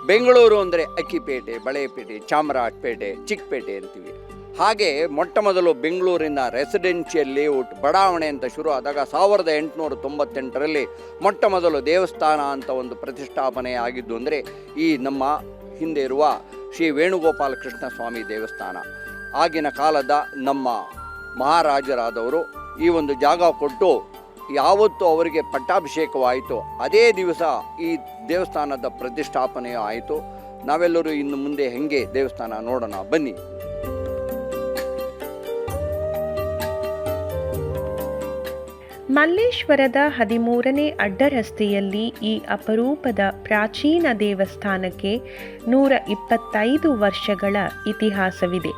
ಬೆಂಗಳೂರು ಅಂದರೆ ಅಕ್ಕಿಪೇಟೆ, ಬಳೆಪೇಟೆ, ಚಾಮರಾಜಪೇಟೆ, ಚಿಕ್ಕಪೇಟೆ ಅಂತೀವಿ. ಹಾಗೆ ಮೊಟ್ಟ ಮೊದಲು ಬೆಂಗಳೂರಿನ ರೆಸಿಡೆನ್ಷಿಯಲ್ ಲೇಔಟ್ ಬಡಾವಣೆ ಅಂತ ಶುರು ಆದಾಗ 1898ರಲ್ಲಿ ಮೊಟ್ಟ ಮೊದಲು ದೇವಸ್ಥಾನ ಅಂತ ಒಂದು ಪ್ರತಿಷ್ಠಾಪನೆ ಆಗಿದ್ದು ಅಂದರೆ ಈ ನಮ್ಮ ಹಿಂದೆ ಇರುವ ಶ್ರೀ ವೇಣುಗೋಪಾಲ ಕೃಷ್ಣ ಸ್ವಾಮಿ ದೇವಸ್ಥಾನ. ಆಗಿನ ಕಾಲದ ನಮ್ಮ ಮಹಾರಾಜರಾದವರು ಈ ಒಂದು ಜಾಗ ಕೊಟ್ಟು ಯಾವತ್ತು ಅವರಿಗೆ ಪಟ್ಟಾಭಿಷೇಕವಾಯಿತು ಅದೇ ದಿವಸ ಈ ದೇವಸ್ಥಾನದ ಪ್ರತಿಷ್ಠಾಪನೆಯೂ ಆಯಿತು. ನಾವೆಲ್ಲರೂ ಇನ್ನು ಮುಂದೆ ಹೆಂಗೆ ದೇವಸ್ಥಾನ ನೋಡೋಣ ಬನ್ನಿ. ಮಲ್ಲೇಶ್ವರದ 13ನೇ ಅಡ್ಡರಸ್ತೆಯಲ್ಲಿ ಈ ಅಪರೂಪದ ಪ್ರಾಚೀನ ದೇವಸ್ಥಾನಕ್ಕೆ 125 ವರ್ಷಗಳ ಇತಿಹಾಸವಿದೆ.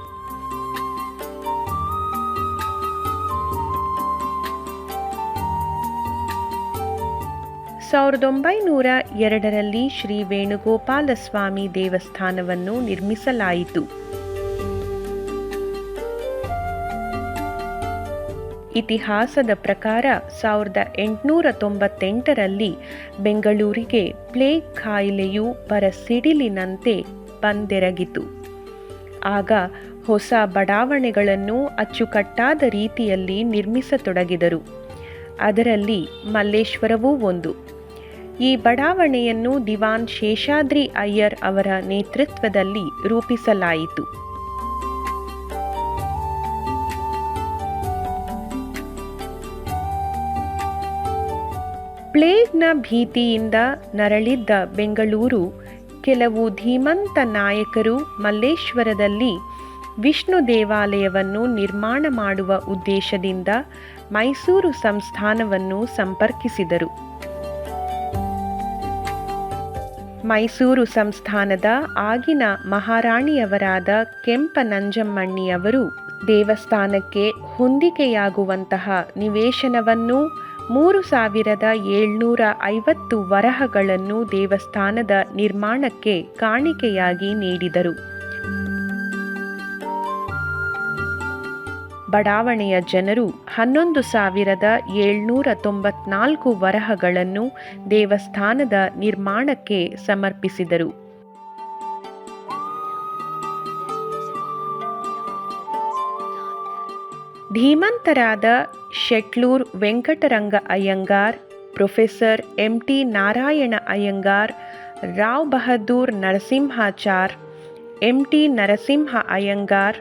ಸಾವಿರದ 1902ರಲ್ಲಿ ಶ್ರೀ ವೇಣುಗೋಪಾಲ ಸ್ವಾಮಿ ದೇವಸ್ಥಾನವನ್ನು ನಿರ್ಮಿಸಲಾಯಿತು. ಇತಿಹಾಸದ ಪ್ರಕಾರ 1898ರಲ್ಲಿ ಬೆಂಗಳೂರಿಗೆ ಪ್ಲೇಗ್ ಕಾಯಿಲೆಯು ಬರಸಿಡಿಲಿನಂತೆ ಬಂದೆರಗಿತು. ಆಗ ಹೊಸ ಬಡಾವಣೆಗಳನ್ನು ಅಚ್ಚುಕಟ್ಟಾದ ರೀತಿಯಲ್ಲಿ ನಿರ್ಮಿಸತೊಡಗಿದರು. ಅದರಲ್ಲಿ ಮಲ್ಲೇಶ್ವರವೂ ಒಂದು. ಈ ಬಡಾವಣೆಯನ್ನು ದಿವಾನ್ ಶೇಷಾದ್ರಿ ಅಯ್ಯರ್ ಅವರ ನೇತೃತ್ವದಲ್ಲಿ ರೂಪಿಸಲಾಯಿತು. ಪ್ಲೇಗ್ನ ಭೀತಿಯಿಂದ ನರಳಿದ್ದ ಬೆಂಗಳೂರು ಕೆಲವು ಧೀಮಂತ ನಾಯಕರು ಮಲ್ಲೇಶ್ವರದಲ್ಲಿ ವಿಷ್ಣು ದೇವಾಲಯವನ್ನು ನಿರ್ಮಾಣ ಮಾಡುವ ಉದ್ದೇಶದಿಂದ ಮೈಸೂರು ಸಂಸ್ಥಾನವನ್ನು ಸಂಪರ್ಕಿಸಿದರು. ಮೈಸೂರು ಸಂಸ್ಥಾನದ ಆಗಿನ ಮಹಾರಾಣಿಯವರಾದ ಕೆಂಪನಂಜಮ್ಮಣ್ಣಿಯವರು ದೇವಸ್ಥಾನಕ್ಕೆ ಹೊಂದಿಕೆಯಾಗುವಂತಹ ನಿವೇಶನವನ್ನು 3750 ವರಹಗಳನ್ನು ದೇವಸ್ಥಾನದ ನಿರ್ಮಾಣಕ್ಕೆ ಕಾಣಿಕೆಯಾಗಿ ನೀಡಿದರು. ಬಡಾವಣೆಯ ಜನರು 11,794 ವರಹಗಳನ್ನು ದೇವಸ್ಥಾನದ ನಿರ್ಮಾಣಕ್ಕೆ ಸಮರ್ಪಿಸಿದರು. ಧೀಮಂತರಾದ Shetlur Venkataranga Iyengar, professor MT Narayana Iyengar, Rao Bahadur Narasimhachar, MT Narasimha Iyengar,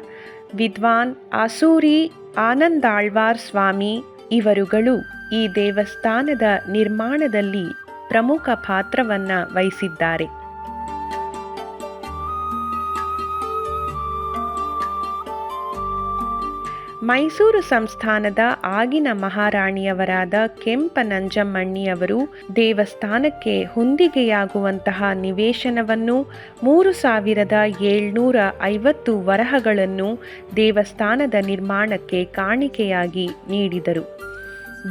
ವಿದ್ವಾನ್ ಆಸೂರಿ ಆನಂದಾಳ್ವಾರ್ ಸ್ವಾಮಿ ಇವರುಗಳು ಈ ದೇವಸ್ಥಾನದ ನಿರ್ಮಾಣದಲ್ಲಿ ಪ್ರಮುಖ ಪಾತ್ರವನ್ನು ವಹಿಸಿದ್ದಾರೆ. ಮೈಸೂರು ಸಂಸ್ಥಾನದ ಆಗಿನ ಮಹಾರಾಣಿಯವರಾದ ಕೆಂಪನಂಜಮ್ಮಣ್ಣಿಯವರು ದೇವಸ್ಥಾನಕ್ಕೆ ಹೊಂದಿಕೆಯಾಗುವಂತಹ ನಿವೇಶನವನ್ನು 3750 ವರಹಗಳನ್ನು ದೇವಸ್ಥಾನದ ನಿರ್ಮಾಣಕ್ಕೆ ಕಾಣಿಕೆಯಾಗಿ ನೀಡಿದರು.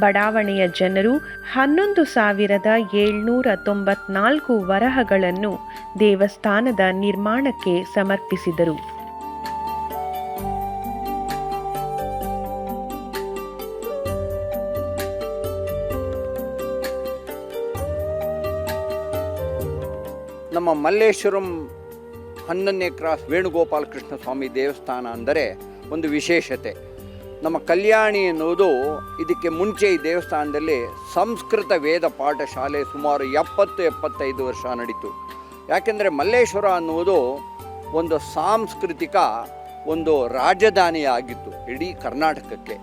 ಬಡಾವಣೆಯ ಜನರು 11,794 ವರಹಗಳನ್ನು ದೇವಸ್ಥಾನದ ನಿರ್ಮಾಣಕ್ಕೆ ಸಮರ್ಪಿಸಿದರು. ನಮ್ಮ ಮಲ್ಲೇಶ್ವರಂ 11ನೇ ಕ್ರಾಸ್ ವೇಣುಗೋಪಾಲ ಕೃಷ್ಣ ಸ್ವಾಮಿ ದೇವಸ್ಥಾನ ಅಂದರೆ ಒಂದು ವಿಶೇಷತೆ. ನಮ್ಮ ಕಲ್ಯಾಣಿ ಎನ್ನುವುದು ಇದಕ್ಕೆ ಮುಂಚೆ ಈ ದೇವಸ್ಥಾನದಲ್ಲಿ ಸಂಸ್ಕೃತ ವೇದ ಪಾಠಶಾಲೆ ಸುಮಾರು 70-75 ವರ್ಷ ನಡೀತು. ಯಾಕೆಂದರೆ ಮಲ್ಲೇಶ್ವರ ಅನ್ನುವುದು ಒಂದು ಸಾಂಸ್ಕೃತಿಕ ಒಂದು ರಾಜಧಾನಿಯಾಗಿತ್ತು ಇಡೀ ಕರ್ನಾಟಕಕ್ಕೆ.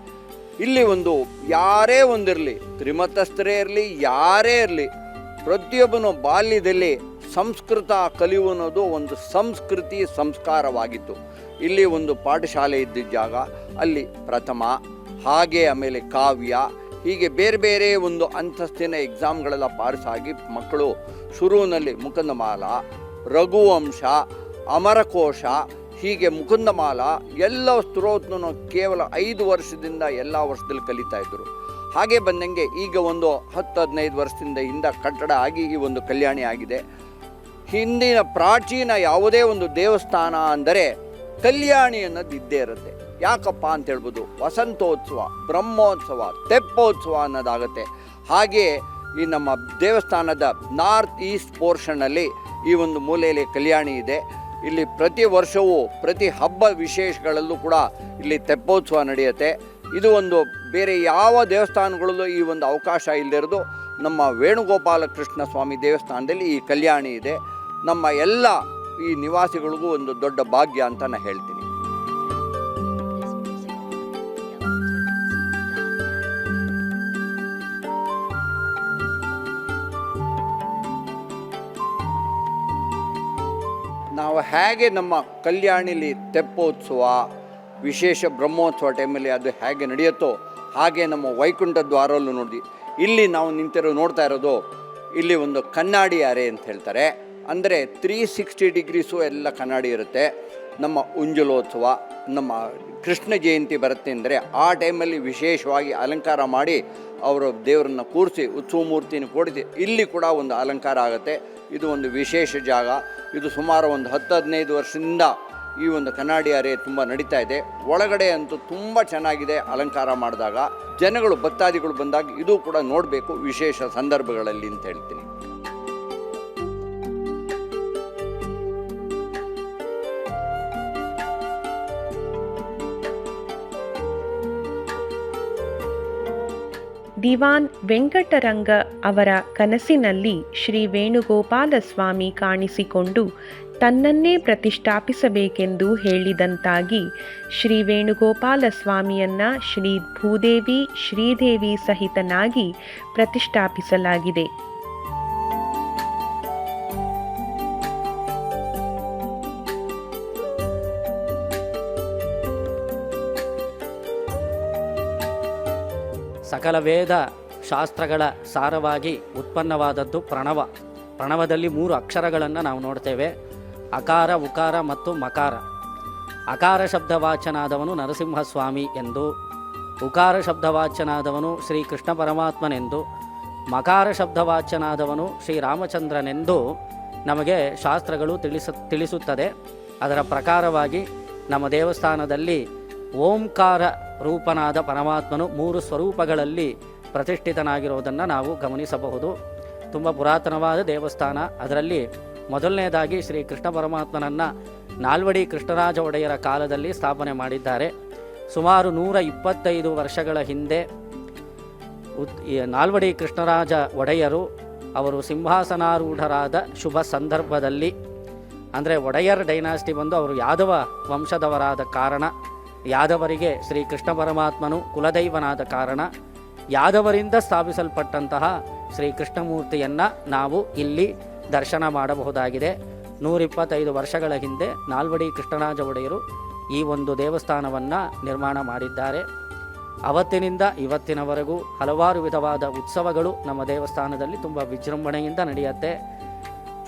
ಇಲ್ಲಿ ಒಂದು ಯಾರೇ ಒಂದಿರಲಿ, ತ್ರಿಮತಸ್ಥರೇ ಇರಲಿ, ಯಾರೇ ಇರಲಿ, ಪ್ರತಿಯೊಬ್ಬನು ಬಾಲ್ಯದಲ್ಲಿ ಸಂಸ್ಕೃತ ಕಲಿಯುವುದು ಒಂದು ಸಂಸ್ಕೃತಿ ಸಂಸ್ಕಾರವಾಗಿತ್ತು. ಇಲ್ಲಿ ಒಂದು ಪಾಠಶಾಲೆ ಇದ್ದ ಜಾಗ, ಅಲ್ಲಿ ಪ್ರಥಮ, ಹಾಗೆ ಆಮೇಲೆ ಕಾವ್ಯ, ಹೀಗೆ ಬೇರೆ ಬೇರೆ ಒಂದು ಅಂತಸ್ತಿನ ಎಕ್ಸಾಮ್ಗಳೆಲ್ಲ ಪಾಸಾಗಿ ಮಕ್ಕಳು ಶುರುವಿನಲ್ಲಿ ಮುಕುಂದಮಾಲ, ರಘುವಂಶ, ಅಮರಕೋಶ, ಹೀಗೆ ಮುಕುಂದಮಾಲ ಎಲ್ಲ ಸ್ತೋತ್ರವನ್ನು ಕೇವಲ 5 ವರ್ಷದಿಂದ ಎಲ್ಲ ವರ್ಷದಲ್ಲಿ ಕಲಿತಾ ಇದ್ದರು. ಹಾಗೆ ಬಂದಂಗೆ ಈಗ ಒಂದು 10-15 ವರ್ಷದಿಂದ ಕಟ್ಟಡ ಆಗಿ ಈ ಒಂದು ಕಲ್ಯಾಣಿ ಆಗಿದೆ. ಹಿಂದಿನ ಪ್ರಾಚೀನ ಯಾವುದೇ ಒಂದು ದೇವಸ್ಥಾನ ಅಂದರೆ ಕಲ್ಯಾಣಿ ಅನ್ನೋದು ಇದ್ದೇ ಇರುತ್ತೆ. ಯಾಕಪ್ಪ ಅಂತ ಹೇಳ್ಬೋದು, ವಸಂತೋತ್ಸವ, ಬ್ರಹ್ಮೋತ್ಸವ, ತೆಪ್ಪೋತ್ಸವ ಅನ್ನೋದಾಗುತ್ತೆ. ಹಾಗೆ ಈ ನಮ್ಮ ದೇವಸ್ಥಾನದ ನಾರ್ತ್ ಈಸ್ಟ್ ಪೋರ್ಷನಲ್ಲಿ ಈ ಒಂದು ಮೂಲೆಯಲ್ಲಿ ಕಲ್ಯಾಣಿ ಇದೆ. ಇಲ್ಲಿ ಪ್ರತಿ ವರ್ಷವೂ ಪ್ರತಿ ಹಬ್ಬ ವಿಶೇಷಗಳಲ್ಲೂ ಕೂಡ ಇಲ್ಲಿ ತೆಪ್ಪೋತ್ಸವ ನಡೆಯುತ್ತೆ. ಇದು ಒಂದು ಬೇರೆ ಯಾವ ದೇವಸ್ಥಾನಗಳಲ್ಲೂ ಈ ಒಂದು ಅವಕಾಶ ಇಲ್ಲದಿರೋದು ನಮ್ಮ ವೇಣುಗೋಪಾಲ ಕೃಷ್ಣ ಸ್ವಾಮಿ ದೇವಸ್ಥಾನದಲ್ಲಿ ಈ ಕಲ್ಯಾಣಿ ಇದೆ. ನಮ್ಮ ಎಲ್ಲ ಈ ನಿವಾಸಿಗಳಿಗೂ ಒಂದು ದೊಡ್ಡ ಭಾಗ್ಯ ಅಂತ ನಾನು ಹೇಳ್ತೀನಿ. ನಾವು ಹೇಗೆ ನಮ್ಮ ಕಲ್ಯಾಣಿಲಿ ತೆಪ್ಪೋತ್ಸವ ವಿಶೇಷ ಬ್ರಹ್ಮೋತ್ಸವ ಟೈಮಲ್ಲಿ ಅದು ಹೇಗೆ ನಡೆಯುತ್ತೋ ಹಾಗೆ ನಮ್ಮ ವೈಕುಂಠ ದ್ವಾರಲ್ಲೂ ನೋಡಿ ಇಲ್ಲಿ ನಾವು ನೋಡ್ತಾ ಇರೋದು ಇಲ್ಲಿ ಒಂದು ಕನ್ನಡಿ ಅರೆ ಅಂತ ಹೇಳ್ತಾರೆ. ಅಂದರೆ 360 ಡಿಗ್ರೀಸು ಎಲ್ಲ ಕನ್ನಡಿ ಇರುತ್ತೆ. ನಮ್ಮ ಉಂಜಲೋತ್ಸವ, ನಮ್ಮ ಕೃಷ್ಣ ಜಯಂತಿ ಬರುತ್ತೆ ಅಂದರೆ ಆ ಟೈಮಲ್ಲಿ ವಿಶೇಷವಾಗಿ ಅಲಂಕಾರ ಮಾಡಿ ಅವರು ದೇವರನ್ನು ಕೂರಿಸಿ ಉತ್ಸವ ಮೂರ್ತಿನ ಕೂಡಿಸಿ ಇಲ್ಲಿ ಕೂಡ ಒಂದು ಅಲಂಕಾರ ಆಗುತ್ತೆ. ಇದು ಒಂದು ವಿಶೇಷ ಜಾಗ. ಇದು ಸುಮಾರು ಒಂದು 10-15 ವರ್ಷದಿಂದ ಈ ಒಂದು ಕನ್ನಡಿ ಅರೆ ತುಂಬ ನಡೀತಾ ಇದೆ. ಒಳಗಡೆ ಅಂತೂ ತುಂಬ ಚೆನ್ನಾಗಿದೆ ಅಲಂಕಾರ ಮಾಡಿದಾಗ. ಜನಗಳು ಭಕ್ತಾದಿಗಳು ಬಂದಾಗ ಇದು ಕೂಡ ನೋಡಬೇಕು ವಿಶೇಷ ಸಂದರ್ಭಗಳಲ್ಲಿ ಅಂತ ಹೇಳ್ತೀನಿ. ದಿವಾನ್ ವೆಂಕಟರಂಗ ಅವರ ಕನಸಿನಲ್ಲಿ ಶ್ರೀ ವೇಣುಗೋಪಾಲ ಸ್ವಾಮಿ ಕಾಣಿಸಿಕೊಂಡು ತನ್ನನ್ನೇ ಪ್ರತಿಷ್ಠಾಪಿಸಬೇಕೆಂದು ಹೇಳಿದಂತಾಗಿ ಶ್ರೀ ವೇಣುಗೋಪಾಲ ಸ್ವಾಮಿಯನ್ನ ಶ್ರೀ ಭೂದೇವಿ ಶ್ರೀದೇವಿ ಸಹಿತನಾಗಿ ಪ್ರತಿಷ್ಠಾಪಿಸಲಾಗಿದೆ. ಸಕಲ ವೇದ ಶಾಸ್ತ್ರಗಳ ಸಾರವಾಗಿ ಉತ್ಪನ್ನವಾದದ್ದು ಪ್ರಣವ. ಪ್ರಣವದಲ್ಲಿ 3 ಅಕ್ಷರಗಳನ್ನು ನಾವು ನೋಡ್ತೇವೆ: ಅಕಾರ, ಉಕಾರ ಮತ್ತು ಮಕಾರ. ಅಕಾರ ಶಬ್ದವಾಚನಾದವನು ನರಸಿಂಹಸ್ವಾಮಿ ಎಂದು, ಉಕಾರ ಶಬ್ದವಾಚನಾದವನು ಶ್ರೀ ಕೃಷ್ಣ ಪರಮಾತ್ಮನೆಂದು, ಮಕಾರ ಶಬ್ದವಾಚನಾದವನು ಶ್ರೀರಾಮಚಂದ್ರನೆಂದು ನಮಗೆ ಶಾಸ್ತ್ರಗಳು ತಿಳಿಸುತ್ತದೆ. ಅದರ ಪ್ರಕಾರವಾಗಿ ನಮ್ಮ ದೇವಸ್ಥಾನದಲ್ಲಿ ಓಂಕಾರ ರೂಪನಾದ ಪರಮಾತ್ಮನು 3 ಸ್ವರೂಪಗಳಲ್ಲಿ ಪ್ರತಿಷ್ಠಿತನಾಗಿರುವುದನ್ನು ನಾವು ಗಮನಿಸಬಹುದು. ತುಂಬ ಪುರಾತನವಾದ ದೇವಸ್ಥಾನ. ಅದರಲ್ಲಿ ಮೊದಲನೇದಾಗಿ ಶ್ರೀ ಕೃಷ್ಣ ಪರಮಾತ್ಮನನ್ನು ನಾಲ್ವಡಿ ಕೃಷ್ಣರಾಜ ಒಡೆಯರ ಕಾಲದಲ್ಲಿ ಸ್ಥಾಪನೆ ಮಾಡಿದ್ದಾರೆ. ಸುಮಾರು 125 ವರ್ಷಗಳ ಹಿಂದೆ ನಾಲ್ವಡಿ ಕೃಷ್ಣರಾಜ ಒಡೆಯರು ಅವರು ಸಿಂಹಾಸನಾರೂಢರಾದ ಶುಭ ಸಂದರ್ಭದಲ್ಲಿ, ಅಂದರೆ ಒಡೆಯರ್ ಡೈನಾಸ್ಟಿ ಬಂದು ಅವರು ಯಾದವ ವಂಶದವರಾದ ಕಾರಣ, ಯಾದವರಿಗೆ ಶ್ರೀ ಕೃಷ್ಣ ಪರಮಾತ್ಮನು ಕುಲದೈವನಾದ ಕಾರಣ ಯಾದವರಿಂದ ಸ್ಥಾಪಿಸಲ್ಪಟ್ಟಂತಹ ಶ್ರೀ ಕೃಷ್ಣಮೂರ್ತಿಯನ್ನು ನಾವು ಇಲ್ಲಿ ದರ್ಶನ ಮಾಡಬಹುದಾಗಿದೆ. 125 ವರ್ಷಗಳ ಹಿಂದೆ ನಾಲ್ವಡಿ ಕೃಷ್ಣರಾಜ ಒಡೆಯರು ಈ ಒಂದು ದೇವಸ್ಥಾನವನ್ನು ನಿರ್ಮಾಣ ಮಾಡಿದ್ದಾರೆ. ಅವತ್ತಿನಿಂದ ಇವತ್ತಿನವರೆಗೂ ಹಲವಾರು ವಿಧವಾದ ಉತ್ಸವಗಳು ನಮ್ಮ ದೇವಸ್ಥಾನದಲ್ಲಿ ತುಂಬ ವಿಜೃಂಭಣೆಯಿಂದ ನಡೆಯುತ್ತೆ.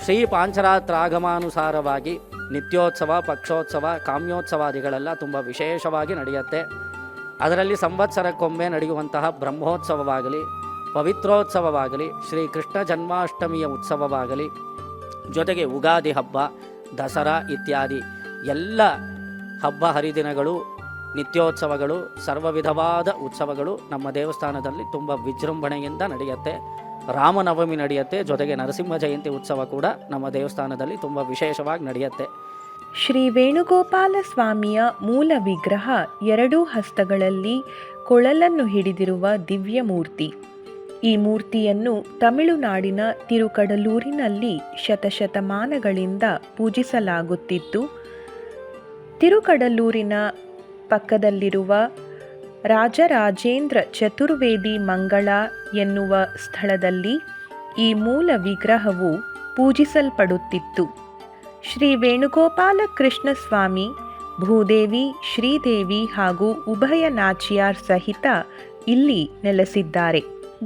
ಶ್ರೀ ಪಾಂಚರಾತ್ರಾಗಮಾನುಸಾರವಾಗಿ ನಿತ್ಯೋತ್ಸವ, ಪಕ್ಷೋತ್ಸವ, ಕಾಮ್ಯೋತ್ಸವಾದಿಗಳೆಲ್ಲ ತುಂಬ ವಿಶೇಷವಾಗಿ ನಡೆಯುತ್ತೆ. ಅದರಲ್ಲಿ ಸಂವತ್ಸರಕ್ಕೊಮ್ಮೆ ನಡೆಯುವಂತಹ ಬ್ರಹ್ಮೋತ್ಸವವಾಗಲಿ, ಪವಿತ್ರೋತ್ಸವವಾಗಲಿ, ಶ್ರೀ ಕೃಷ್ಣ ಜನ್ಮಾಷ್ಟಮಿಯ ಉತ್ಸವವಾಗಲಿ, ಜೊತೆಗೆ ಉಗಾದಿ ಹಬ್ಬ, ದಸರಾ ಇತ್ಯಾದಿ ಎಲ್ಲ ಹಬ್ಬ ಹರಿದಿನಗಳು, ನಿತ್ಯೋತ್ಸವಗಳು, ಸರ್ವ ವಿಧವಾದ ಉತ್ಸವಗಳು ನಮ್ಮ ದೇವಸ್ಥಾನದಲ್ಲಿ ತುಂಬ ವಿಜೃಂಭಣೆಯಿಂದ ನಡೆಯುತ್ತೆ. ರಾಮನವಮಿ ನಡೆಯುತ್ತೆ. ಜೊತೆಗೆ ನರಸಿಂಹ ಜಯಂತಿ ಉತ್ಸವ ಕೂಡ ನಮ್ಮ ದೇವಸ್ಥಾನದಲ್ಲಿ ತುಂಬ ವಿಶೇಷವಾಗಿ ನಡೆಯುತ್ತೆ. ಶ್ರೀ ವೇಣುಗೋಪಾಲ ಸ್ವಾಮಿಯ ಮೂಲ ವಿಗ್ರಹ 2 ಹಸ್ತಗಳಲ್ಲಿ ಕೊಳಲನ್ನು ಹಿಡಿದಿರುವ ದಿವ್ಯ ಮೂರ್ತಿ. ಈ ಮೂರ್ತಿಯನ್ನು ತಮಿಳುನಾಡಿನ ತಿರುಕಡಲೂರಿನಲ್ಲಿ ಶತಶತಮಾನಗಳಿಂದ ಪೂಜಿಸಲಾಗುತ್ತಿದ್ದು, ತಿರುಕಡಲೂರಿನ ಪಕ್ಕದಲ್ಲಿರುವ ರಾಜರಾಜೇಂದ್ರ ಚತುರ್ವೇದಿ ಮಂಗಳ ಎನ್ನುವ ಸ್ಥಳದಲ್ಲಿ ಈ ಮೂಲ ವಿಗ್ರಹವು ಪೂಜಿಸಲ್ಪಡುತ್ತಿತ್ತು. ಶ್ರೀ ವೇಣುಗೋಪಾಲ ಕೃಷ್ಣ ಸ್ವಾಮಿ, ಭೂದೇವಿ, ಶ್ರೀದೇವಿ ಹಾಗೂ ಉಭಯ ನಾಚಿಯಾರ್ ಸಹಿತ ಇಲ್ಲಿ ನೆಲೆಸಿದ್ದಾರೆ.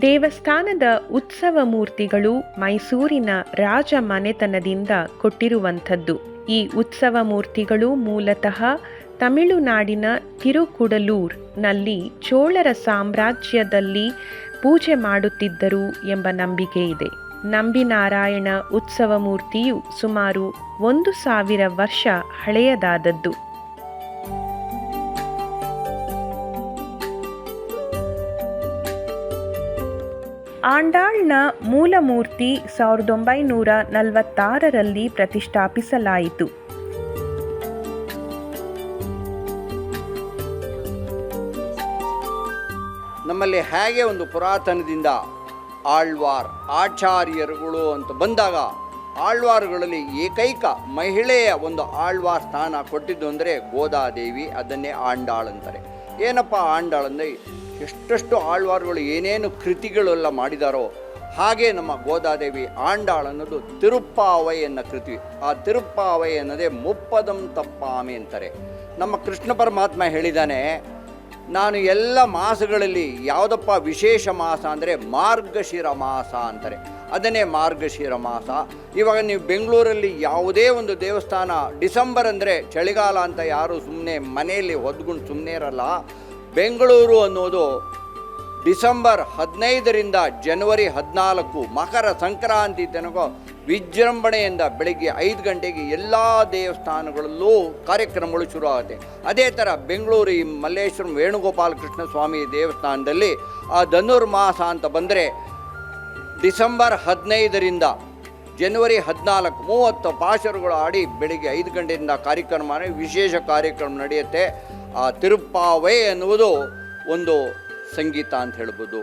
ದೇವಸ್ಥಾನದ ಉತ್ಸವ ಮೂರ್ತಿಗಳು ಮೈಸೂರಿನ ರಾಜ ಮನೆತನದಿಂದ ಕೊಟ್ಟಿರುವಂಥದ್ದು. ಈ ಉತ್ಸವ ಮೂರ್ತಿಗಳು ಮೂಲತಃ ತಮಿಳುನಾಡಿನ ತಿರುಕುಡಲೂರ್ನಲ್ಲಿ ಚೋಳರ ಸಾಮ್ರಾಜ್ಯದಲ್ಲಿ ಪೂಜೆ ಮಾಡುತ್ತಿದ್ದರು ಎಂಬ ನಂಬಿಕೆ ಇದೆ. ನಂಬಿನಾರಾಯಣ ಉತ್ಸವ ಮೂರ್ತಿಯು ಸುಮಾರು 1000 ವರ್ಷ ಹಳೆಯದಾದದ್ದು. ಆಂಡಾಳ್ನ ಮೂಲಮೂರ್ತಿ 1946ರಲ್ಲಿ ಪ್ರತಿಷ್ಠಾಪಿಸಲಾಯಿತು. ನಮ್ಮಲ್ಲಿ ಹೇಗೆ ಒಂದು ಪುರಾತನದಿಂದ ಆಳ್ವಾರ್ ಆಚಾರ್ಯರುಗಳು ಅಂತ ಬಂದಾಗ ಆಳ್ವಾರುಗಳಲ್ಲಿ ಏಕೈಕ ಮಹಿಳೆಯ ಒಂದು ಆಳ್ವಾರ್ ಸ್ಥಾನ ಕೊಟ್ಟಿದ್ದು ಅಂದರೆ ಗೋದಾದೇವಿ, ಅದನ್ನೇ ಆಂಡಾಳ್ ಅಂತಾರೆ. ಏನಪ್ಪ ಆಂಡಾಳ್ ಅಂದರೆ ಎಷ್ಟೆಷ್ಟು ಆಳ್ವಾರುಗಳು ಏನೇನು ಕೃತಿಗಳೆಲ್ಲ ಮಾಡಿದಾರೋ ಹಾಗೆ ನಮ್ಮ ಗೋದಾದೇವಿ ಆಂಡಾಳ್ ಅನ್ನೋದು ತಿರುಪ್ಪಾವೈ ಅನ್ನೋ ಕೃತಿ. ಆ ತಿರುಪ್ಪಾವೈ ಅನ್ನೋದೇ ಮುಪ್ಪದಂ ತಪ್ಪಾಮಿ ಅಂತಾರೆ. ನಮ್ಮ ಕೃಷ್ಣ ಪರಮಾತ್ಮ ಹೇಳಿದ್ದಾನೆ, ನಾನು ಎಲ್ಲ ಮಾಸಗಳಲ್ಲಿ ಯಾವುದಪ್ಪ ವಿಶೇಷ ಮಾಸ ಅಂದರೆ ಮಾರ್ಗಶಿರ ಮಾಸ ಅಂತಾರೆ, ಅದನ್ನೇ ಮಾರ್ಗಶಿರ ಮಾಸ. ಇವಾಗ ನೀವು ಬೆಂಗಳೂರಲ್ಲಿ ಯಾವುದೇ ಒಂದು ದೇವಸ್ಥಾನ ಡಿಸೆಂಬರ್ ಅಂದರೆ ಚಳಿಗಾಲ ಅಂತ ಯಾರು ಸುಮ್ಮನೆ ಮನೆಯಲ್ಲಿ ಹೊದ್ಕೊಂಡು ಸುಮ್ಮನೆ ಇರಲ್ಲ. ಬೆಂಗಳೂರು ಅನ್ನೋದು ಡಿಸೆಂಬರ್ 15ರಿಂದ ಜನವರಿ 14 ಮಕರ ಸಂಕ್ರಾಂತಿ ತನಕ ವಿಜೃಂಭಣೆಯಿಂದ ಬೆಳಗ್ಗೆ 5 ಗಂಟೆಗೆ ಎಲ್ಲ ದೇವಸ್ಥಾನಗಳಲ್ಲೂ ಕಾರ್ಯಕ್ರಮಗಳು ಶುರು ಆಗುತ್ತೆ. ಅದೇ ಥರ ಬೆಂಗಳೂರು ಈ ಮಲ್ಲೇಶ್ವರಂ ವೇಣುಗೋಪಾಲ ಕೃಷ್ಣ ಸ್ವಾಮಿ ದೇವಸ್ಥಾನದಲ್ಲಿ ಆ ಧನುರ್ಮಾಸ ಅಂತ ಬಂದರೆ ಡಿಸೆಂಬರ್ 15ರಿಂದ ಜನವರಿ 14 30 ಪಾಶರುಗಳು ಆಡಿ ಬೆಳಿಗ್ಗೆ 5 ಗಂಟೆಯಿಂದ ಕಾರ್ಯಕ್ರಮ ವಿಶೇಷ ಕಾರ್ಯಕ್ರಮ ನಡೆಯುತ್ತೆ. ಆ ತಿರುಪ್ಪಾವೈ ಅನ್ನುವುದು ಒಂದು ಸಂಗೀತ ಅಂತ ಹೇಳ್ಬೋದು,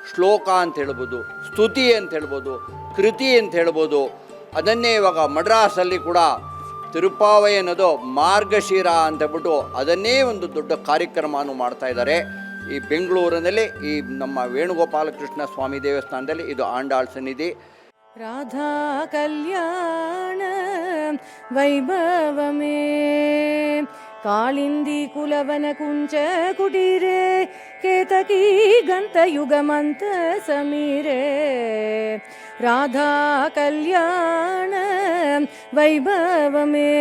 ಶ್ಲೋಕ ಅಂತ ಹೇಳ್ಬೋದು, ಸ್ತುತಿ ಅಂತ ಹೇಳ್ಬೋದು, ಕೃತಿ ಅಂತ ಹೇಳ್ಬೋದು. ಅದನ್ನೇ ಇವಾಗ ಮಡ್ರಾಸಲ್ಲಿ ಕೂಡ ತಿರುಪ್ಪಾವೈ ಅನ್ನೋದು ಮಾರ್ಗಶಿರ ಅಂತ ಹೇಳ್ಬಿಟ್ಟು ಅದನ್ನೇ ಒಂದು ದೊಡ್ಡ ಕಾರ್ಯಕ್ರಮವನ್ನು ಮಾಡ್ತಾ ಇದ್ದಾರೆ. ಈ ಬೆಂಗಳೂರಿನಲ್ಲಿ ಈ ನಮ್ಮ ವೇಣುಗೋಪಾಲ ಕೃಷ್ಣ ಸ್ವಾಮಿ ದೇವಸ್ಥಾನದಲ್ಲಿ ಇದು ಆಂಡಾಳ್ ಸನ್ನಿಧಿ. ರಾಧಾ ಕಲ್ಯಾಣ ವೈಭವಮೇ ಕಾಳಿಂದಿ ಕುಲವನ ಕುಂಚ ಕುಟೀರೆ ಕೇತಕಿ ಗಂತ ಯುಗಮಂತ ಸಮೀರೆ ರಾಧಾ ಕಲ್ಯಾಣ ವೈಭವಮೇ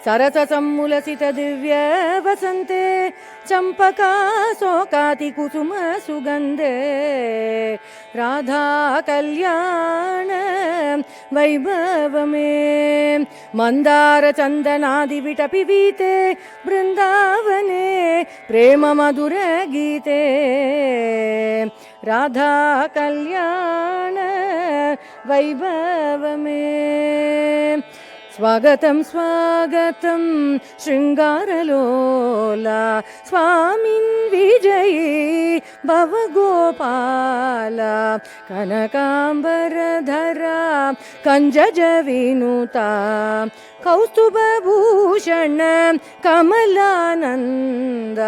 ಸರಸ ಸಮ್ಮುಲಸಿತ ದಿವ್ಯ ವಸಂತೆ ಚಂಪಕಾ ಸೋಕಾತಿ ಕುಸುಮ ಸುಗಂಧೆ ರಾಧಾ ಕಲ್ಯಾಣ ವೈಭವಮೇ ಮಂದಾರ ಚಂದನಾದಿ ವಿಟಪಿ ವೀತೆ ಬೃಂದಾವನೆ ಪ್ರೇಮ ಮಧುರ ಗೀತೆ ರಾಧಾ ಕಲ್ಯಾಣ ವೈಭವಮೇ ಸ್ವಾಗತಂ ಸ್ವಾಗತಂ ಶೃಂಗಾರಲೋಲ ಸ್ವಾಮಿನ್ ವಿಜಯೀ ಭವಗೋಪಾಲ ಕನಕಾಂಬರಧರ ಕಂಜಜ ವಿನುತ ಕೌಸ್ತುಭಭೂಷಣ ಕಮಲಾನಂದ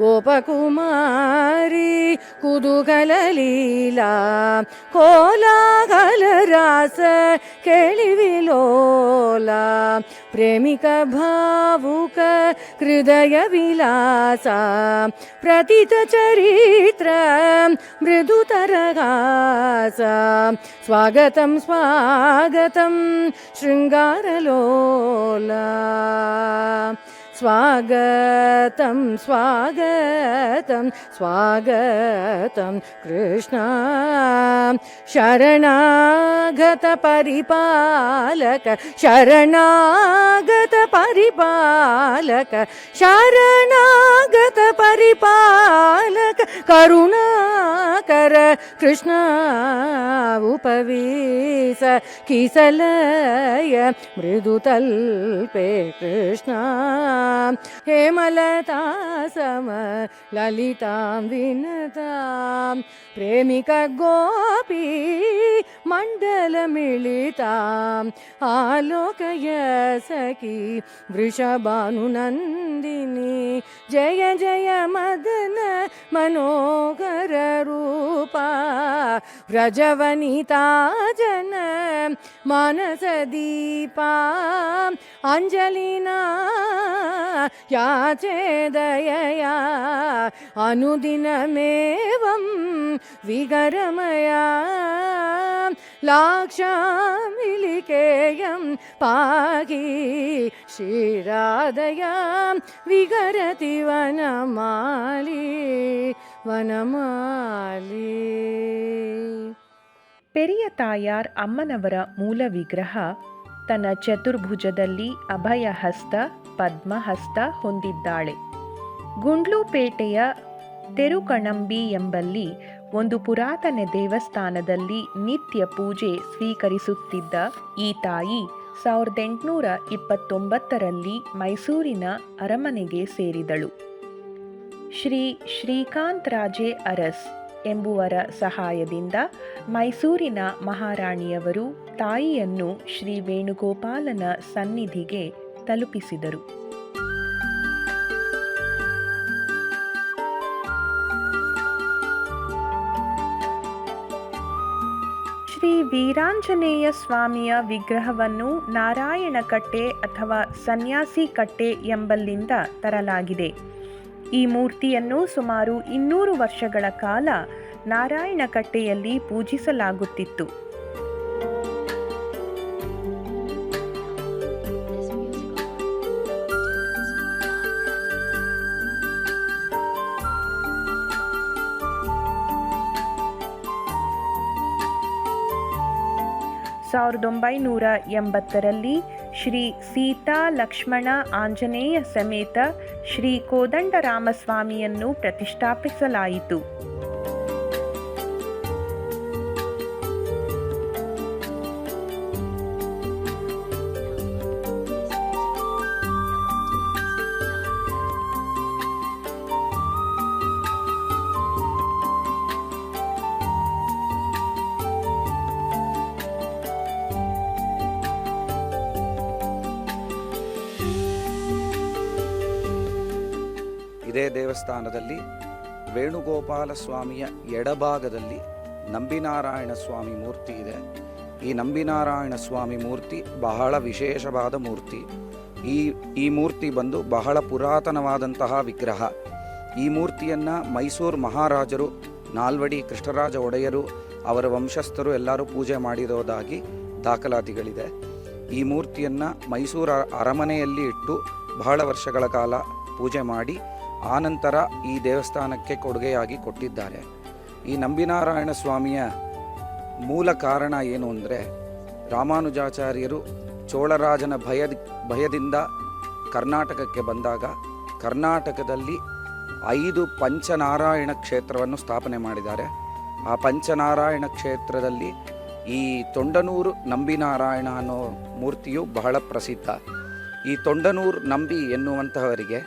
ಗೋಪಕುಮಾರಿ ಕುತೂಹಲ ಲೀಲಾ ಕೋಲಾಹಲ ರಾಸ ಕೇಳಿವಿಲೋಲ ಪ್ರೇಮಿಕ ಭಾವುಕ ಹೃದಯ ವಿಲಾಸ ಪ್ರತಿತ ಚರಿತ್ರ ಮೃದುತರಗಾಸ ಸ್ವಾಗತಂ ಸ್ವಾಗತಂ ಶೃಂಗಾರಲೋಲ ಸ್ವಾಗತಂ ಸ್ವಾಗತಂ ಸ್ವಾಗತಂ ಕೃಷ್ಣ ಶರಣಾಗತ ಪರಿಪಾಲಕ ಶರಣಾಗತ ಪರಿಪಾಲಕ ಶರಣಾಗತ ಪರಿಪಾಲಕ ಕರುಣಾಕರ ಕೃಷ್ಣ ಉಪವೀಸ ಕಿಸಲಯ ಮೃದುತಲ್ಪೆ ಕೃಷ್ಣ ಹೇಮಲತಾ ಸಮ ಲಲಿತಾಂ ವಿನತಾಂ ಪ್ರೇಮಿಕ ಗೋಪಿ ಮಂಡಲ ಮಿಳಿತಾಂ ಆಲೋಕಯ ಸಖಿ ವೃಷಭಾನುನಂದಿನಿ ಜಯ ಜಯ ಮದನ ಮನೋಹರ ರೂಪ ವ್ರಜವನಿತಾ ಜನ ಮಾನಸ ದೀಪ ಅಂಜಲಿನಾ ಯಾಚೆ ದಯಯಾ ಅನುದಿನಮೇವಂ ವಿಗರಮಯಾ ಲಾಕ್ಷಾಮಿಲಿಕೇಯಂ ಪಾಹಿ ಶ್ರೀರಾಧಯಾ ವಿಗರತಿ ವನಮಾಲಿ ವನಮಾಲಿ. ಪೆರಿಯ ತಾಯಾರ್ ಅಮ್ಮನವರ ಮೂಲ ವಿಗ್ರಹ ತನ್ನ ಚತುರ್ಭುಜದಲ್ಲಿ ಅಭಯ ಹಸ್ತ ಪದ್ಮಹಸ್ತ ಹೊಂದಿದ್ದಾಳೆ. ಗುಂಡ್ಲುಪೇಟೆಯ ತೆರುಕಣಂಬಿ ಎಂಬಲ್ಲಿ ಒಂದು ಪುರಾತನ ದೇವಸ್ಥಾನದಲ್ಲಿ ನಿತ್ಯ ಪೂಜೆ ಸ್ವೀಕರಿಸುತ್ತಿದ್ದ ಈ ತಾಯಿ 1829ರಲ್ಲಿ ಮೈಸೂರಿನ ಅರಮನೆಗೆ ಸೇರಿದಳು. ಶ್ರೀ ಶ್ರೀಕಾಂತ್ ರಾಜೆ ಅರಸ್ ಎಂಬುವರ ಸಹಾಯದಿಂದ ಮೈಸೂರಿನ ಮಹಾರಾಣಿಯವರು ತಾಯಿಯನ್ನು ಶ್ರೀ ವೇಣುಗೋಪಾಲನ ಸನ್ನಿಧಿಗೆ ತಲುಪಿಸಿದರು. ಶ್ರೀ ವೀರಾಂಜನೇಯ ಸ್ವಾಮಿಯ ವಿಗ್ರಹವನ್ನು ನಾರಾಯಣಕಟ್ಟೆ ಅಥವಾ ಸನ್ಯಾಸಿ ಕಟ್ಟೆ ಎಂಬಲ್ಲಿಂದ ತರಲಾಗಿದೆ. ಈ ಮೂರ್ತಿಯನ್ನು ಸುಮಾರು 200 ವರ್ಷಗಳ ಕಾಲ ನಾರಾಯಣಕಟ್ಟೆಯಲ್ಲಿ ಪೂಜಿಸಲಾಗುತ್ತಿತ್ತು. ಸಾವಿರದ 1980ರಲ್ಲಿ ಶ್ರೀ ಸೀತಾ ಲಕ್ಷ್ಮಣ ಆಂಜನೇಯ ಸಮೇತ ಶ್ರೀ ಕೋದಂಡರಾಮಸ್ವಾಮಿಯನ್ನು ಪ್ರತಿಷ್ಠಾಪಿಸಲಾಯಿತು. ಇದೇ ದೇವಸ್ಥಾನದಲ್ಲಿ ವೇಣುಗೋಪಾಲ ಸ್ವಾಮಿಯ ಎಡಭಾಗದಲ್ಲಿ ನಂಬಿನಾರಾಯಣ ಸ್ವಾಮಿ ಮೂರ್ತಿ ಇದೆ. ಈ ನಂಬಿನಾರಾಯಣ ಸ್ವಾಮಿ ಮೂರ್ತಿ ಬಹಳ ವಿಶೇಷವಾದ ಮೂರ್ತಿ. ಈ ಮೂರ್ತಿ ಬಂದು ಬಹಳ ಪುರಾತನವಾದಂತಹ ವಿಗ್ರಹ. ಈ ಮೂರ್ತಿಯನ್ನು ಮೈಸೂರು ಮಹಾರಾಜರು ನಾಲ್ವಡಿ ಕೃಷ್ಣರಾಜ ಒಡೆಯರು ಅವರ ವಂಶಸ್ಥರು ಎಲ್ಲರೂ ಪೂಜೆ ಮಾಡಿರೋದಾಗಿ ದಾಖಲಾತಿಗಳಿದೆ. ಈ ಮೂರ್ತಿಯನ್ನು ಮೈಸೂರು ಅರಮನೆಯಲ್ಲಿ ಇಟ್ಟು ಬಹಳ ವರ್ಷಗಳ ಕಾಲ ಪೂಜೆ ಮಾಡಿ ಆನಂತರ ಈ ದೇವಸ್ಥಾನಕ್ಕೆ ಕೊಡುಗೆಯಾಗಿ ಕೊಟ್ಟಿದ್ದಾರೆ. ಈ ನಂಬಿನಾರಾಯಣ ಸ್ವಾಮಿಯ ಮೂಲ ಕಾರಣ ಏನು ಅಂದರೆ, ರಾಮಾನುಜಾಚಾರ್ಯರು ಚೋಳರಾಜನ ಭಯದಿಂದ ಕರ್ನಾಟಕಕ್ಕೆ ಬಂದಾಗ ಕರ್ನಾಟಕದಲ್ಲಿ 5 ಪಂಚನಾರಾಯಣ ಕ್ಷೇತ್ರವನ್ನು ಸ್ಥಾಪನೆ ಮಾಡಿದ್ದಾರೆ. ಆ ಪಂಚನಾರಾಯಣ ಕ್ಷೇತ್ರದಲ್ಲಿ ಈ ತೊಂಡನೂರು ನಂಬಿನಾರಾಯಣ ಅನ್ನೋ ಮೂರ್ತಿಯು ಬಹಳ ಪ್ರಸಿದ್ಧ. ಈ ತೊಂಡನೂರು ನಂಬಿ ಎನ್ನುವಂತಹವರಿಗೆ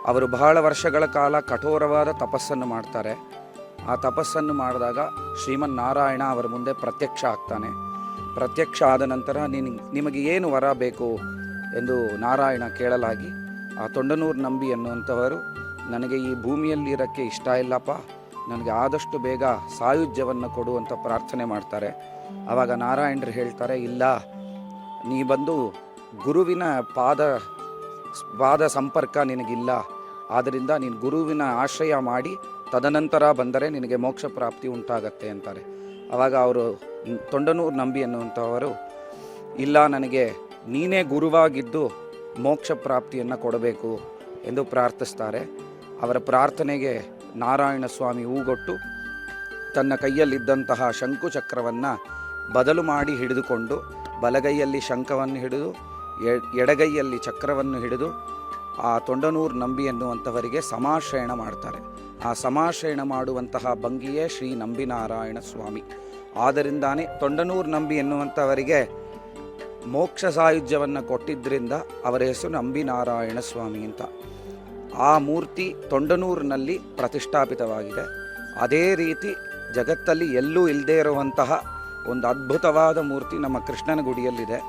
ಅವರು ಬಹಳ ವರ್ಷಗಳ ಕಾಲ ಕಠೋರವಾದ ತಪಸ್ಸನ್ನು ಮಾಡ್ತಾರೆ. ಆ ತಪಸ್ಸನ್ನು ಮಾಡಿದಾಗ ಶ್ರೀಮನ್ನಾರಾಯಣ ಅವರ ಮುಂದೆ ಪ್ರತ್ಯಕ್ಷ ಆಗ್ತಾನೆ. ಪ್ರತ್ಯಕ್ಷ ಆದ ನಂತರ ನಿಮಗೆ ಏನು ವರ ಬೇಕು ಎಂದು ನಾರಾಯಣ ಕೇಳಲಾಗಿ ಆ ತೊಂಡನೂರು ನಂಬಿ ಎನ್ನುವಂಥವರು, ನನಗೆ ಈ ಭೂಮಿಯಲ್ಲಿರೋಕ್ಕೆ ಇಷ್ಟ ಇಲ್ಲಪ್ಪ, ನನಗೆ ಆದಷ್ಟು ಬೇಗ ಸಾಯುಜ್ಯವನ್ನು ಕೊಡು ಅಂತ ಪ್ರಾರ್ಥನೆ ಮಾಡ್ತಾರೆ. ಆವಾಗ ನಾರಾಯಣರು ಹೇಳ್ತಾರೆ, ಇಲ್ಲ, ನೀ ಬಂದು ಗುರುವಿನ ಪಾದ ಸಂಪರ್ಕ ನಿನಗಿಲ್ಲ, ಆದ್ದರಿಂದ ನೀನು ಗುರುವಿನ ಆಶ್ರಯ ಮಾಡಿ ತದನಂತರ ಬಂದರೆ ನಿನಗೆ ಮೋಕ್ಷ ಪ್ರಾಪ್ತಿ ಉಂಟಾಗತ್ತೆ ಅಂತಾರೆ. ಆವಾಗ ಅವರು ತೊಂಡನೂರು ನಂಬಿ ಅನ್ನುವಂಥವರು, ಇಲ್ಲ, ನನಗೆ ನೀನೇ ಗುರುವಾಗಿದ್ದು ಮೋಕ್ಷ ಪ್ರಾಪ್ತಿಯನ್ನು ಕೊಡಬೇಕು ಎಂದು ಪ್ರಾರ್ಥಿಸ್ತಾರೆ. ಅವರ ಪ್ರಾರ್ಥನೆಗೆ ನಾರಾಯಣ ಸ್ವಾಮಿ ಹೂಗೊಟ್ಟು ತನ್ನ ಕೈಯಲ್ಲಿದ್ದಂತಹ ಶಂಕುಚಕ್ರವನ್ನು ಬದಲು ಮಾಡಿ ಹಿಡಿದುಕೊಂಡು ಬಲಗೈಯಲ್ಲಿ ಶಂಖವನ್ನು ಹಿಡಿದು ಎಡಗೈಯಲ್ಲಿ ಚಕ್ರವನ್ನು ಹಿಡಿದು ಆ ತೊಂಡನೂರು ನಂಬಿ ಎನ್ನುವಂಥವರಿಗೆ ಸಮಾಶ್ರಯಣ ಮಾಡ್ತಾರೆ. ಆ ಸಮಾಶ್ರಯಣ ಮಾಡುವಂತಹ ಭಂಗಿಯೇ ಶ್ರೀ ನಂಬಿನಾರಾಯಣ ಸ್ವಾಮಿ. ಆದ್ದರಿಂದಾನೇ ತೊಂಡನೂರು ನಂಬಿ ಎನ್ನುವಂಥವರಿಗೆ ಮೋಕ್ಷ ಸಾಯುಜ್ಯವನ್ನು ಕೊಟ್ಟಿದ್ದರಿಂದ ಅವರ ಹೆಸರು ನಂಬಿನಾರಾಯಣ ಸ್ವಾಮಿ ಅಂತ. ಆ ಮೂರ್ತಿ ತೊಂಡನೂರಿನಲ್ಲಿ ಪ್ರತಿಷ್ಠಾಪಿತವಾಗಿದೆ. ಅದೇ ರೀತಿ ಜಗತ್ತಲ್ಲಿ ಎಲ್ಲೂ ಇಲ್ಲದೇ ಇರುವಂತಹ ಒಂದು ಅದ್ಭುತವಾದ ಮೂರ್ತಿ ನಮ್ಮ ಕೃಷ್ಣನ ಗುಡಿಯಲ್ಲಿದೆ.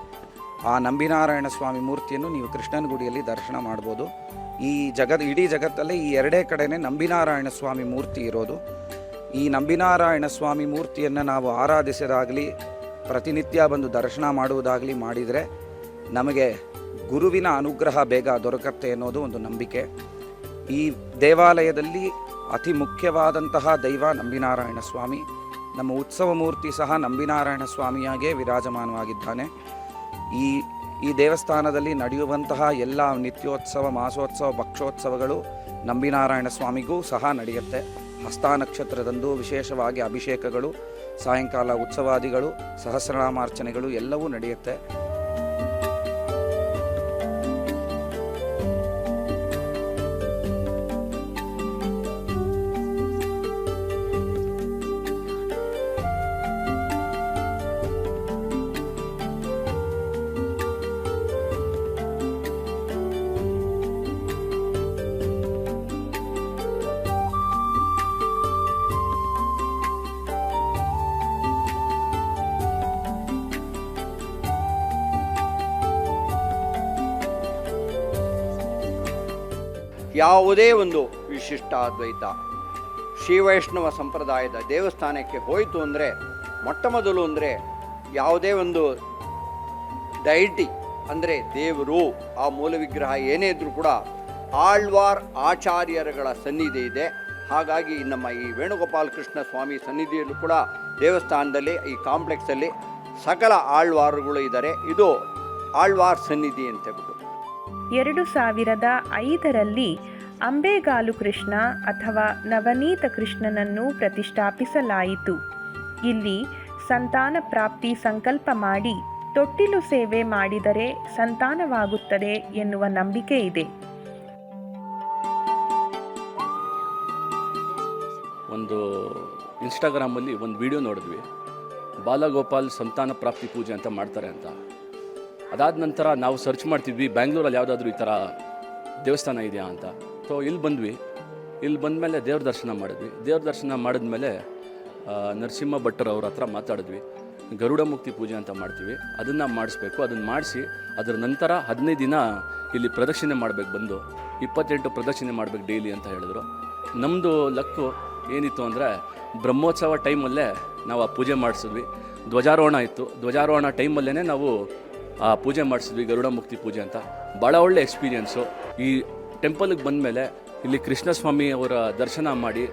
ಆ ನಂಬಿನಾರಾಯಣ ಸ್ವಾಮಿ ಮೂರ್ತಿಯನ್ನು ನೀವು ಕೃಷ್ಣನ ಗುಡಿಯಲ್ಲಿ ದರ್ಶನ ಮಾಡ್ಬೋದು. ಇಡೀ ಜಗತ್ತಲ್ಲೇ ಈ ಎರಡೇ ಕಡೆನೇ ನಂಬಿನಾರಾಯಣ ಸ್ವಾಮಿ ಮೂರ್ತಿ ಇರೋದು. ಈ ನಂಬಿನಾರಾಯಣ ಸ್ವಾಮಿ ಮೂರ್ತಿಯನ್ನು ನಾವು ಆರಾಧಿಸೋದಾಗಲಿ ಪ್ರತಿನಿತ್ಯ ಬಂದು ದರ್ಶನ ಮಾಡುವುದಾಗಲಿ ಮಾಡಿದರೆ ನಮಗೆ ಗುರುವಿನ ಅನುಗ್ರಹ ಬೇಗ ದೊರಕತ್ತೆ ಅನ್ನೋದು ಒಂದು ನಂಬಿಕೆ. ಈ ದೇವಾಲಯದಲ್ಲಿ ಅತಿ ಮುಖ್ಯವಾದಂತಹ ದೈವ ನಂಬಿನಾರಾಯಣ ಸ್ವಾಮಿ. ನಮ್ಮ ಉತ್ಸವ ಮೂರ್ತಿ ಸಹ ನಂಬಿನಾರಾಯಣ ಸ್ವಾಮಿಯಾಗೇ ವಿರಾಜಮಾನವಾಗಿದ್ದಾನೆ. ಈ ದೇವಸ್ಥಾನದಲ್ಲಿ ನಡೆಯುವಂತಹ ಎಲ್ಲ ನಿತ್ಯೋತ್ಸವ, ಮಾಸೋತ್ಸವ, ಭಕ್ಷೋತ್ಸವಗಳು ನಂಬಿನಾರಾಯಣ ಸ್ವಾಮಿಗೂ ಸಹ ನಡೆಯುತ್ತೆ. ಹಸ್ತ ನಕ್ಷತ್ರದಂದು ವಿಶೇಷವಾಗಿ ಅಭಿಷೇಕಗಳು, ಸಾಯಂಕಾಲ ಉತ್ಸವಾದಿಗಳು, ಸಹಸ್ರನಾಮಾರ್ಚನೆಗಳು ಎಲ್ಲವೂ ನಡೆಯುತ್ತೆ. ಯಾವುದೇ ಒಂದು ವಿಶಿಷ್ಟಾದ್ವೈತ ಶ್ರೀವೈಷ್ಣವ ಸಂಪ್ರದಾಯದ ದೇವಸ್ಥಾನಕ್ಕೆ ಹೋಯಿತು ಅಂದರೆ ಮೊಟ್ಟ ಮೊದಲು ಅಂದರೆ ಯಾವುದೇ ಒಂದು ಡೈಟಿ ಅಂದರೆ ದೇವರು ಆ ಮೂಲ ವಿಗ್ರಹ ಏನೇ ಇದ್ದರೂ ಕೂಡ ಆಳ್ವಾರ್ ಆಚಾರ್ಯರುಗಳ ಸನ್ನಿಧಿ ಇದೆ. ಹಾಗಾಗಿ ನಮ್ಮ ಈ ವೇಣುಗೋಪಾಲ ಕೃಷ್ಣ ಸ್ವಾಮಿ ಸನ್ನಿಧಿಯಲ್ಲೂ ಕೂಡ ದೇವಸ್ಥಾನದಲ್ಲಿ ಈ ಕಾಂಪ್ಲೆಕ್ಸಲ್ಲಿ ಸಕಲ ಆಳ್ವಾರುಗಳು ಇದ್ದಾರೆ. ಇದು ಆಳ್ವಾರ್ ಸನ್ನಿಧಿ ಅಂತ ಹೇಳ್ಬಿಟ್ಟು 2005ರಲ್ಲಿ ಅಂಬೆಗಾಲು ಕೃಷ್ಣ ಅಥವಾ ನವನೀತ ಕೃಷ್ಣನನ್ನು ಪ್ರತಿಷ್ಠಾಪಿಸಲಾಯಿತು. ಇಲ್ಲಿ ಸಂತಾನ ಪ್ರಾಪ್ತಿ ಸಂಕಲ್ಪ ಮಾಡಿ ತೊಟ್ಟಿಲು ಸೇವೆ ಮಾಡಿದರೆ ಸಂತಾನವಾಗುತ್ತದೆ ಎನ್ನುವ ನಂಬಿಕೆ ಇದೆ. ಒಂದು ಇನ್ಸ್ಟಾಗ್ರಾಮಲ್ಲಿ ಒಂದು ವಿಡಿಯೋ ನೋಡಿದ್ವಿ, ಬಾಲಗೋಪಾಲ್ ಸಂತಾನ ಪ್ರಾಪ್ತಿ ಪೂಜೆ ಅಂತ ಮಾಡ್ತಾರೆ ಅಂತ. ಅದಾದ ನಂತರ ನಾವು ಸರ್ಚ್ ಮಾಡ್ತಿದ್ವಿ ಬ್ಯಾಂಗ್ಳೂರಲ್ಲಿ ಯಾವುದಾದ್ರೂ ಈ ಥರ ದೇವಸ್ಥಾನ ಇದೆಯಾ ಅಂತ. ಸೊ ಇಲ್ಲಿ ಬಂದ್ವಿ. ಇಲ್ಲಿ ಬಂದಮೇಲೆ ದೇವ್ರ ದರ್ಶನ ಮಾಡಿದ್ವಿ. ದೇವ್ರ ದರ್ಶನ ಮಾಡಿದ್ಮೇಲೆ ನರಸಿಂಹ ಭಟ್ಟರು ಅವ್ರ ಹತ್ರ ಮಾತಾಡಿದ್ವಿ. ಗರುಡ ಮುಕ್ತಿ ಪೂಜೆ ಅಂತ ಮಾಡ್ತೀವಿ, ಅದನ್ನು ಮಾಡಿಸ್ಬೇಕು. ಅದನ್ನು ಮಾಡಿಸಿ ಅದರ ನಂತರ 15 ದಿನ ಇಲ್ಲಿ ಪ್ರದಕ್ಷಿಣೆ ಮಾಡಬೇಕು, ಬಂದು 28 ಪ್ರದಕ್ಷಿಣೆ ಮಾಡಬೇಕು ಡೈಲಿ ಅಂತ ಹೇಳಿದ್ರು. ನಮ್ಮದು ಲಕ್ಕು ಏನಿತ್ತು ಅಂದರೆ ಬ್ರಹ್ಮೋತ್ಸವ ಟೈಮಲ್ಲೇ ನಾವು ಆ ಪೂಜೆ ಮಾಡಿಸಿದ್ವಿ. ಧ್ವಜಾರೋಹಣ ಇತ್ತು, ಧ್ವಜಾರೋಹಣ ಟೈಮಲ್ಲೇ ನಾವು ಆ ಪೂಜೆ ಮಾಡಿಸಿದ್ವಿ, ಗರುಡ ಮುಕ್ತಿ ಪೂಜೆ ಅಂತ. ಭಾಳ ಒಳ್ಳೆ ಎಕ್ಸ್ಪೀರಿಯೆನ್ಸು. ಈ ಟೆಂಪಲ್ಗೆ ಬಂದಮೇಲೆ ಇಲ್ಲಿ ಕೃಷ್ಣಸ್ವಾಮಿ ಅವರ ದರ್ಶನ ಮಾಡಿ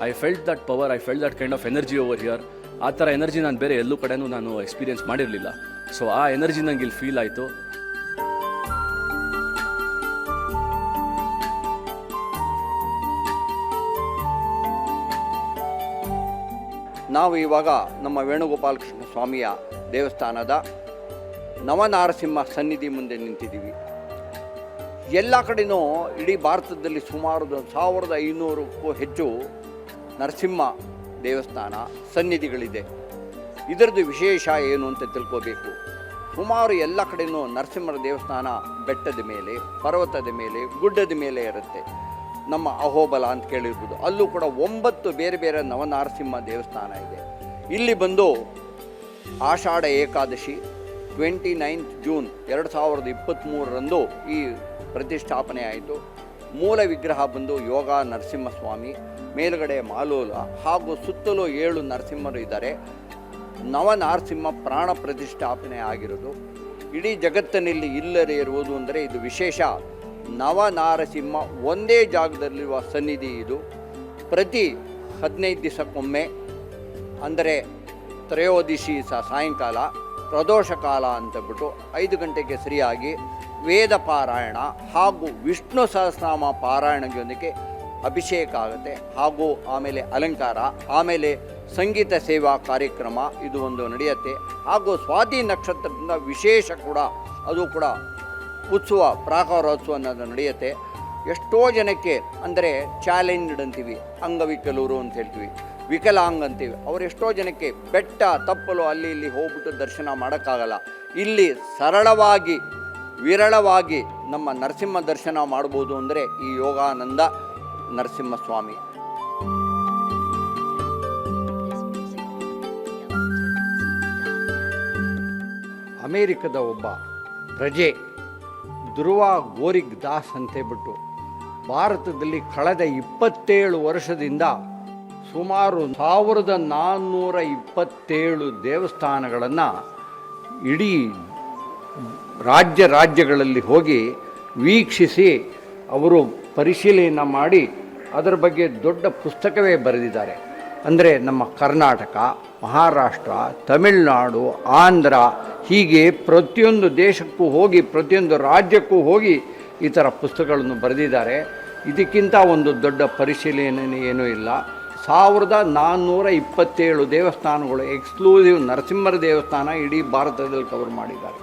I felt that power, I felt that kind of energy over here. ಆ ಥರ ಎನರ್ಜಿ ನಾನು ಬೇರೆ ಎಲ್ಲೂ ಕಡೆನೂ ನಾನು ಎಕ್ಸ್ಪೀರಿಯೆನ್ಸ್ ಮಾಡಿರಲಿಲ್ಲ. ಸೊ ಆ ಎನರ್ಜಿ ನಂಗೆ ಇಲ್ಲಿ ಫೀಲ್ ಆಯಿತು. ನಾವು ಇವಾಗ ನಮ್ಮ ವೇಣುಗೋಪಾಲ ಕೃಷ್ಣ ಸ್ವಾಮಿಯ ದೇವಸ್ಥಾನದ ನವನಾರಸಿಂಹ ಸನ್ನಿಧಿ ಮುಂದೆ ನಿಂತಿದ್ದೀವಿ. ಎಲ್ಲ ಕಡೆಯೂ ಇಡೀ ಭಾರತದಲ್ಲಿ ಸುಮಾರು 1500ಕ್ಕೂ ಹೆಚ್ಚು ನರಸಿಂಹ ದೇವಸ್ಥಾನ ಸನ್ನಿಧಿಗಳಿದೆ. ಇದರದ್ದು ವಿಶೇಷ ಏನು ಅಂತ ತಿಳ್ಕೋಬೇಕು. ಸುಮಾರು ಎಲ್ಲ ಕಡೆಯೂ ನರಸಿಂಹರ ದೇವಸ್ಥಾನ ಬೆಟ್ಟದ ಮೇಲೆ, ಪರ್ವತದ ಮೇಲೆ, ಗುಡ್ಡದ ಮೇಲೆ ಇರುತ್ತೆ. ನಮ್ಮ ಅಹೋಬಲ ಅಂತ ಕೇಳಿರ್ಬೋದು, ಅಲ್ಲೂ ಕೂಡ 9 ಬೇರೆ ಬೇರೆ ನವನಾರಸಿಂಹ ದೇವಸ್ಥಾನ ಇದೆ. ಇಲ್ಲಿ ಬಂದು ಆಷಾಢ ಏಕಾದಶಿ 29 ಜೂನ್ 2023ರಂದು ಈ ಪ್ರತಿಷ್ಠಾಪನೆ ಆಯಿತು. ಮೂಲ ವಿಗ್ರಹ ಬಂದು ಯೋಗ ನರಸಿಂಹಸ್ವಾಮಿ, ಮೇಲುಗಡೆ ಮಾಲೋಲ ಹಾಗೂ ಸುತ್ತಲೂ 7 ನರಸಿಂಹರು ಇದ್ದಾರೆ. ನವನಾರಸಿಂಹ ಪ್ರಾಣ ಪ್ರತಿಷ್ಠಾಪನೆ ಆಗಿರೋದು. ಇಡೀ ಜಗತ್ತಿನಲ್ಲಿ ಇಲ್ಲದೇ ಇರುವುದು ಅಂದರೆ ಇದು ವಿಶೇಷ. ನವನಾರಸಿಂಹ ಒಂದೇ ಜಾಗದಲ್ಲಿರುವ ಸನ್ನಿಧಿ ಇದು. ಪ್ರತಿ 15 ದಿವಸಕ್ಕೊಮ್ಮೆ ಅಂದರೆ ತ್ರಯೋದಶಿ ಸಾಯಂಕಾಲ ಪ್ರದೋಷ ಕಾಲ ಅಂತಬಿಟ್ಟು 5 ಗಂಟೆಗೆ ಸರಿಯಾಗಿ ವೇದ ಪಾರಾಯಣ ಹಾಗೂ ವಿಷ್ಣು ಸಹಸ್ರನಾಮ ಪಾರಾಯಣದೊಂದಿಗೆ ಅಭಿಷೇಕ ಆಗುತ್ತೆ. ಹಾಗೂ ಆಮೇಲೆ ಅಲಂಕಾರ, ಆಮೇಲೆ ಸಂಗೀತ ಸೇವಾ ಕಾರ್ಯಕ್ರಮ ಇದು ಒಂದು ನಡೆಯುತ್ತೆ. ಹಾಗೂ ಸ್ವಾತಿ ನಕ್ಷತ್ರದಿಂದ ವಿಶೇಷ ಕೂಡ ಅದು ಕೂಡ ಉತ್ಸವ, ಪ್ರಾಕಾರೋತ್ಸವ ಅನ್ನೋದು ನಡೆಯುತ್ತೆ. ಎಷ್ಟೋ ಜನಕ್ಕೆ ಅಂದರೆ ಚಾಲೆಂಜ್ಡ್ ಅಂತೀವಿ, ಅಂಗವಿಕಲರು ಅಂತ ಹೇಳ್ತೀವಿ, ವಿಕಲಾಂಗ್ ಅಂತೀವಿ, ಅವರೆಷ್ಟೋ ಜನಕ್ಕೆ ಬೆಟ್ಟ ತಪ್ಪಲು ಅಲ್ಲಿ ಇಲ್ಲಿ ಹೋಗ್ಬಿಟ್ಟು ದರ್ಶನ ಮಾಡೋಕ್ಕಾಗಲ್ಲ. ಇಲ್ಲಿ ಸರಳವಾಗಿ ವಿರಳವಾಗಿ ನಮ್ಮ ನರಸಿಂಹ ದರ್ಶನ ಮಾಡ್ಬೋದು ಅಂದರೆ ಈ ಯೋಗಾನಂದ ನರಸಿಂಹಸ್ವಾಮಿ. ಅಮೇರಿಕದ ಒಬ್ಬ ಪ್ರಜೆ ಧ್ರುವ ಗೋರಿಗ್ ದಾಸ್ ಅಂತೇಳ್ಬಿಟ್ಟು ಭಾರತದಲ್ಲಿ ಕಳೆದ 27 ವರ್ಷದಿಂದ ಸುಮಾರು 1427 ದೇವಸ್ಥಾನಗಳನ್ನು ಇಡೀ ರಾಜ್ಯಗಳಲ್ಲಿ ಹೋಗಿ ವೀಕ್ಷಿಸಿ ಅವರು ಪರಿಶೀಲನೆ ಮಾಡಿ ಅದರ ಬಗ್ಗೆ ದೊಡ್ಡ ಪುಸ್ತಕವೇ ಬರೆದಿದ್ದಾರೆ. ಅಂದರೆ ನಮ್ಮ ಕರ್ನಾಟಕ, ಮಹಾರಾಷ್ಟ್ರ, ತಮಿಳುನಾಡು, ಆಂಧ್ರ ಹೀಗೆ ಪ್ರತಿಯೊಂದು ದೇಶಕ್ಕೂ ಹೋಗಿ ಪ್ರತಿಯೊಂದು ರಾಜ್ಯಕ್ಕೂ ಹೋಗಿ ಈ ಥರ ಪುಸ್ತಕಗಳನ್ನು ಬರೆದಿದ್ದಾರೆ. ಇದಕ್ಕಿಂತ ಒಂದು ದೊಡ್ಡ ಪರಿಶೀಲನೆ ಏನೂ ಇಲ್ಲ. 1427 ದೇವಸ್ಥಾನಗಳು ಎಕ್ಸ್ಕ್ಲೂಸಿವ್ ನರಸಿಂಹರ ದೇವಸ್ಥಾನ ಇಡೀ ಭಾರತದಲ್ಲಿ ಕವರ್ ಮಾಡಿದ್ದಾರೆ.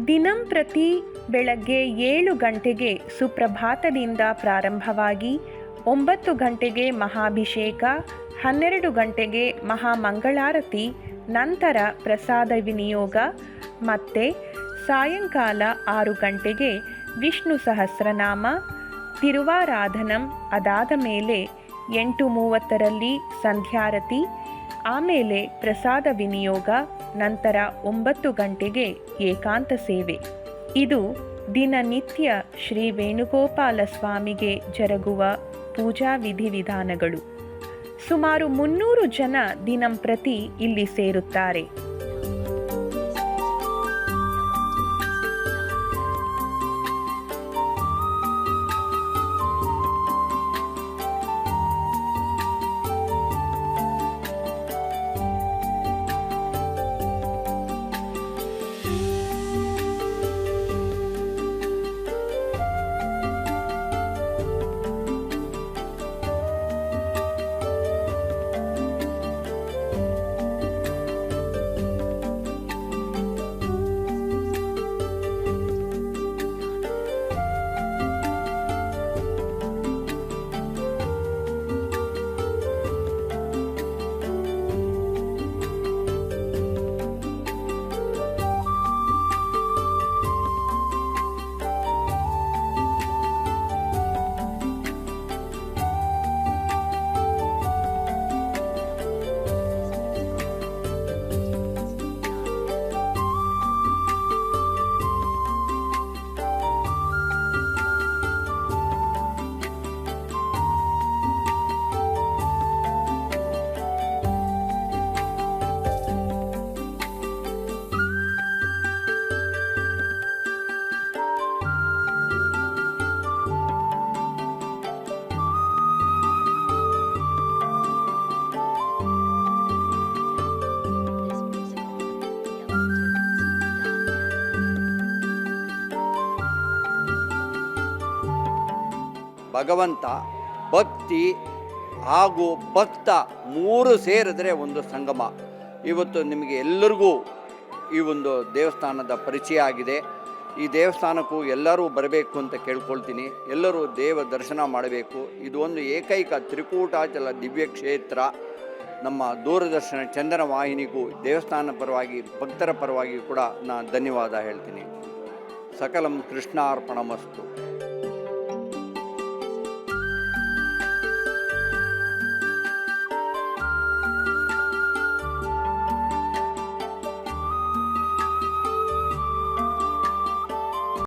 ದಿನಂಪ್ರತಿ ಬೆಳಗ್ಗೆ 7 ಗಂಟೆಗೆ ಸುಪ್ರಭಾತದಿಂದ ಪ್ರಾರಂಭವಾಗಿ 9 ಗಂಟೆಗೆ ಮಹಾಭಿಷೇಕ, 12 ಗಂಟೆಗೆ ಮಹಾಮಂಗಳಾರತಿ, ನಂತರ ಪ್ರಸಾದ ವಿನಿಯೋಗ, ಮತ್ತು ಸಾಯಂಕಾಲ 6 ಗಂಟೆಗೆ ವಿಷ್ಣು ಸಹಸ್ರನಾಮ ತಿರುವಾರಾಧನಂ. ಅದಾದ ಮೇಲೆ 8:30ರಲ್ಲಿ ಸಂಧ್ಯಾರತಿ, ಆಮೇಲೆ ಪ್ರಸಾದ ವಿನಿಯೋಗ, ನಂತರ 9 ಗಂಟೆಗೆ ಏಕಾಂತ ಸೇವೆ. ಇದು ದಿನನಿತ್ಯ ಶ್ರೀ ವೇಣುಗೋಪಾಲ ಸ್ವಾಮಿಗೆ ಜರುಗುವ ಪೂಜಾ ವಿಧಿವಿಧಾನಗಳು. ಸುಮಾರು 300 ಜನ ದಿನಂಪ್ರತಿ ಇಲ್ಲಿ ಸೇರುತ್ತಾರೆ. ಭಗವಂತ, ಭಕ್ತಿ ಹಾಗೂ ಭಕ್ತ 3 ಸೇರಿದ್ರೆ ಒಂದು ಸಂಗಮ. ಇವತ್ತು ನಿಮಗೆ ಎಲ್ಲರಿಗೂ ಈ ಒಂದು ದೇವಸ್ಥಾನದ ಪರಿಚಯ ಆಗಿದೆ. ಈ ದೇವಸ್ಥಾನಕ್ಕೂ ಎಲ್ಲರೂ ಬರಬೇಕು ಅಂತ ಕೇಳ್ಕೊಳ್ತೀನಿ. ಎಲ್ಲರೂ ದೇವ ದರ್ಶನ ಮಾಡಬೇಕು. ಇದು ಒಂದು ಏಕೈಕ ತ್ರಿಕೂಟಾಚಲ ದಿವ್ಯ ಕ್ಷೇತ್ರ. ನಮ್ಮ ದೂರದರ್ಶನ ಚಂದನ ವಾಹಿನಿಗೂ ದೇವಸ್ಥಾನ ಪರವಾಗಿ ಭಕ್ತರ ಪರವಾಗಿ ಕೂಡ ನಾನು ಧನ್ಯವಾದ ಹೇಳ್ತೀನಿ. ಸಕಲಂ ಕೃಷ್ಣಾರ್ಪಣಮಸ್ತು.